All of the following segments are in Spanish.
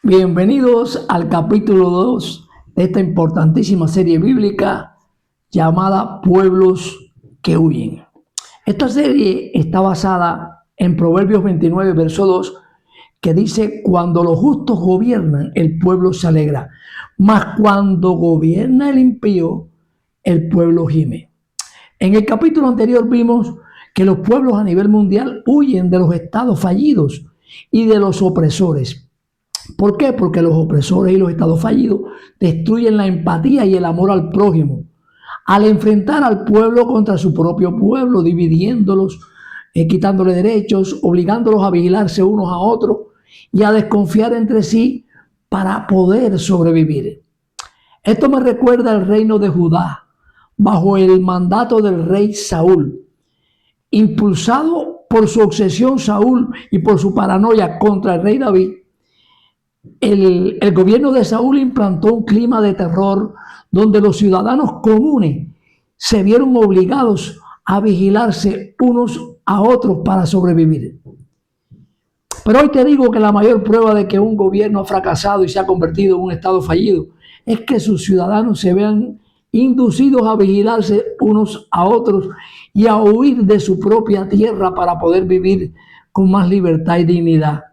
Bienvenidos al capítulo 2 de esta importantísima serie bíblica llamada Pueblos que huyen. Esta serie está basada en Proverbios 29, verso 2, que dice: cuando los justos gobiernan, el pueblo se alegra, mas cuando gobierna el impío, el pueblo gime. En el capítulo anterior vimos que los pueblos a nivel mundial huyen de los estados fallidos y de los opresores. ¿Por qué? Porque los opresores y los estados fallidos destruyen la empatía y el amor al prójimo. Al enfrentar al pueblo contra su propio pueblo, dividiéndolos, quitándole derechos, obligándolos a vigilarse unos a otros y a desconfiar entre sí para poder sobrevivir. Esto me recuerda al reino de Judá, bajo el mandato del rey Saúl. Impulsado por su obsesión Saúl y por su paranoia contra el rey David, el gobierno de Saúl implantó un clima de terror donde los ciudadanos comunes se vieron obligados a vigilarse unos a otros para sobrevivir. Pero hoy te digo que la mayor prueba de que un gobierno ha fracasado y se ha convertido en un estado fallido es que sus ciudadanos se vean inducidos a vigilarse unos a otros y a huir de su propia tierra para poder vivir con más libertad y dignidad,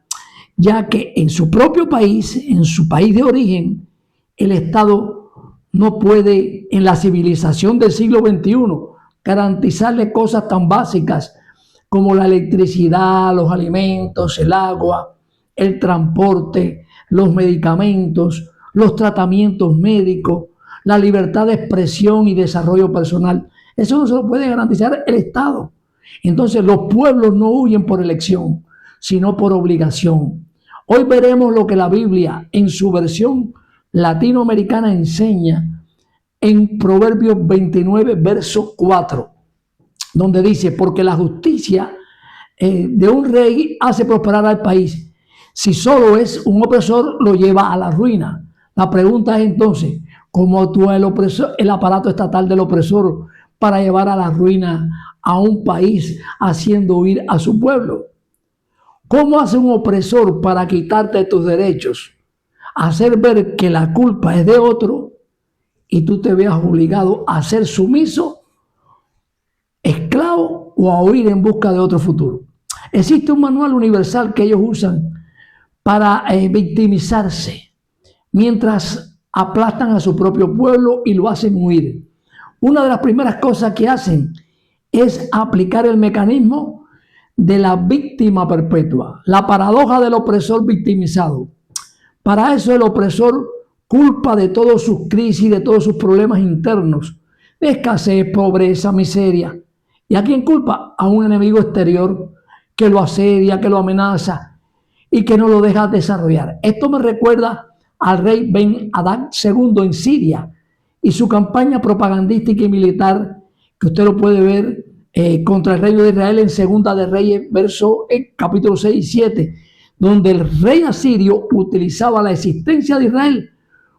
ya que en su propio país, en su país de origen, el Estado no puede, en la civilización del siglo XXI, garantizarle cosas tan básicas como la electricidad, los alimentos, el agua, el transporte, los medicamentos, los tratamientos médicos, la libertad de expresión y desarrollo personal. Eso no se lo puede garantizar el Estado. Entonces los pueblos no huyen por elección, sino por obligación. Hoy veremos lo que la Biblia en su versión latinoamericana enseña en Proverbios 29, verso 4, donde dice: porque la justicia de un rey hace prosperar al país. Si solo es un opresor, lo lleva a la ruina. La pregunta es entonces: ¿cómo actúa el aparato estatal del opresor para llevar a la ruina a un país haciendo huir a su pueblo? ¿Cómo hace un opresor para quitarte tus derechos? Hacer ver que la culpa es de otro y tú te veas obligado a ser sumiso, esclavo o a huir en busca de otro futuro. Existe un manual universal que ellos usan para victimizarse mientras aplastan a su propio pueblo y lo hacen huir. Una de las primeras cosas que hacen es aplicar el mecanismo de la víctima perpetua, la paradoja del opresor victimizado. Para eso el opresor culpa de todas sus crisis, de todos sus problemas internos, de escasez, pobreza, miseria. ¿Y a quién culpa? A un enemigo exterior que lo asedia, que lo amenaza y que no lo deja desarrollar. Esto me recuerda al rey Ben Hadad II en Siria y su campaña propagandística y militar, que usted lo puede ver contra el reino de Israel en Segunda de Reyes, capítulo 6 y 7, donde el rey asirio utilizaba la existencia de Israel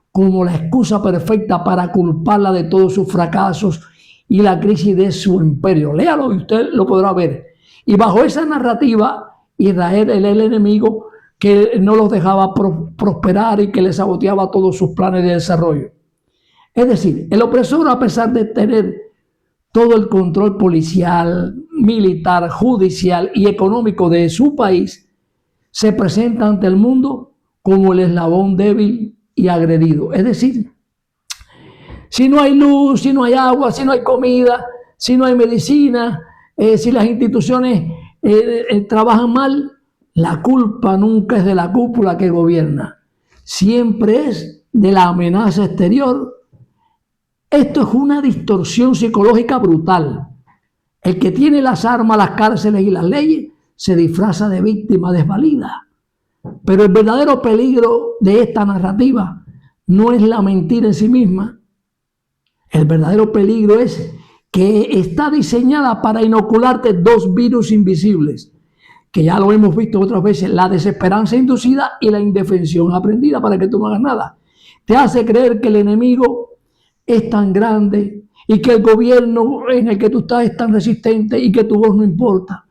como la excusa perfecta para culparla de todos sus fracasos y la crisis de su imperio. Léalo y usted lo podrá ver. Y bajo esa narrativa, Israel era el enemigo que no los dejaba prosperar y que les saboteaba todos sus planes de desarrollo. Es decir, el opresor, a pesar de tener todo el control policial, militar, judicial y económico de su país, se presenta ante el mundo como el eslabón débil y agredido. Es decir, si no hay luz, si no hay agua, si no hay comida, si no hay medicina, si las instituciones trabajan mal, la culpa nunca es de la cúpula que gobierna, siempre es de la amenaza exterior. Esto es una distorsión psicológica brutal. El que tiene las armas, las cárceles y las leyes se disfraza de víctima desvalida. Pero el verdadero peligro de esta narrativa no es la mentira en sí misma. El verdadero peligro es que está diseñada para inocularte dos virus invisibles, que ya lo hemos visto otras veces: la desesperanza inducida y la indefensión aprendida para que tú no hagas nada. Te hace creer que el enemigo es tan grande y que el gobierno en el que tú estás es tan resistente y que tu voz no importa.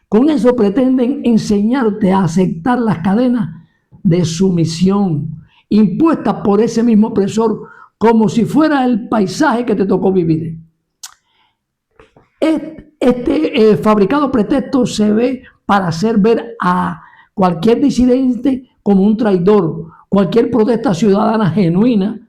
Con eso pretenden enseñarte a aceptar las cadenas de sumisión, impuesta por ese mismo opresor, como si fuera el paisaje que te tocó vivir. Este fabricado pretexto se ve para hacer ver a cualquier disidente como un traidor. Cualquier protesta ciudadana genuina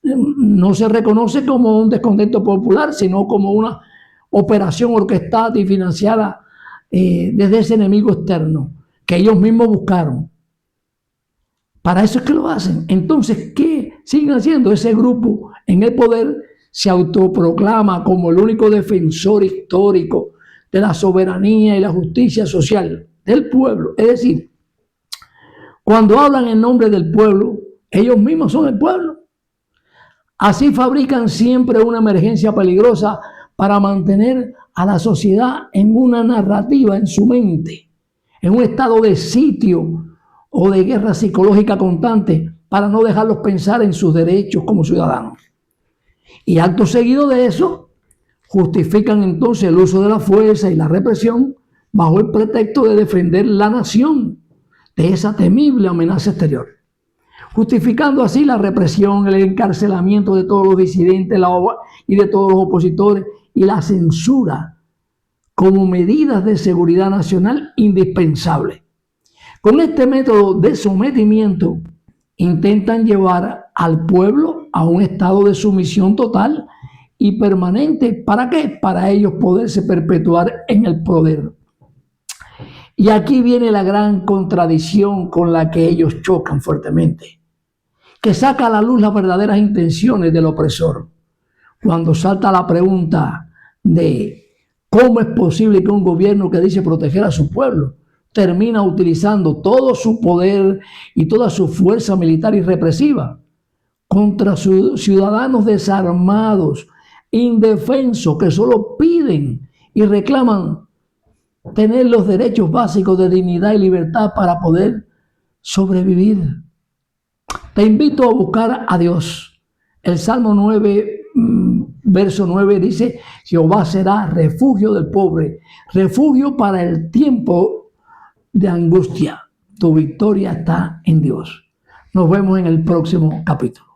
no se reconoce como un descontento popular, sino como una operación orquestada y financiada desde ese enemigo externo que ellos mismos buscaron. Para eso es que lo hacen. Entonces, ¿qué siguen haciendo? Ese grupo en el poder se autoproclama como el único defensor histórico de la soberanía y la justicia social del pueblo. Es decir, cuando hablan en nombre del pueblo, ellos mismos son el pueblo. Así fabrican siempre una emergencia peligrosa para mantener a la sociedad en una narrativa en su mente, en un estado de sitio o de guerra psicológica constante, para no dejarlos pensar en sus derechos como ciudadanos. Y acto seguido de eso, justifican entonces el uso de la fuerza y la represión bajo el pretexto de defender la nación de esa temible amenaza exterior, justificando así la represión, el encarcelamiento de todos los disidentes y de todos los opositores y la censura como medidas de seguridad nacional indispensables. Con este método de sometimiento intentan llevar al pueblo a un estado de sumisión total y permanente. ¿Para qué? Para ellos poderse perpetuar en el poder. Y aquí viene la gran contradicción con la que ellos chocan fuertemente, que saca a la luz las verdaderas intenciones del opresor. Cuando salta la pregunta de cómo es posible que un gobierno que dice proteger a su pueblo termina utilizando todo su poder y toda su fuerza militar y represiva contra sus ciudadanos desarmados, indefensos, que solo piden y reclaman tener los derechos básicos de dignidad y libertad para poder sobrevivir. Te invito a buscar a Dios. El Salmo 9, verso 9 dice: Jehová será refugio del pobre, refugio para el tiempo de angustia. Tu victoria está en Dios. Nos vemos en el próximo capítulo.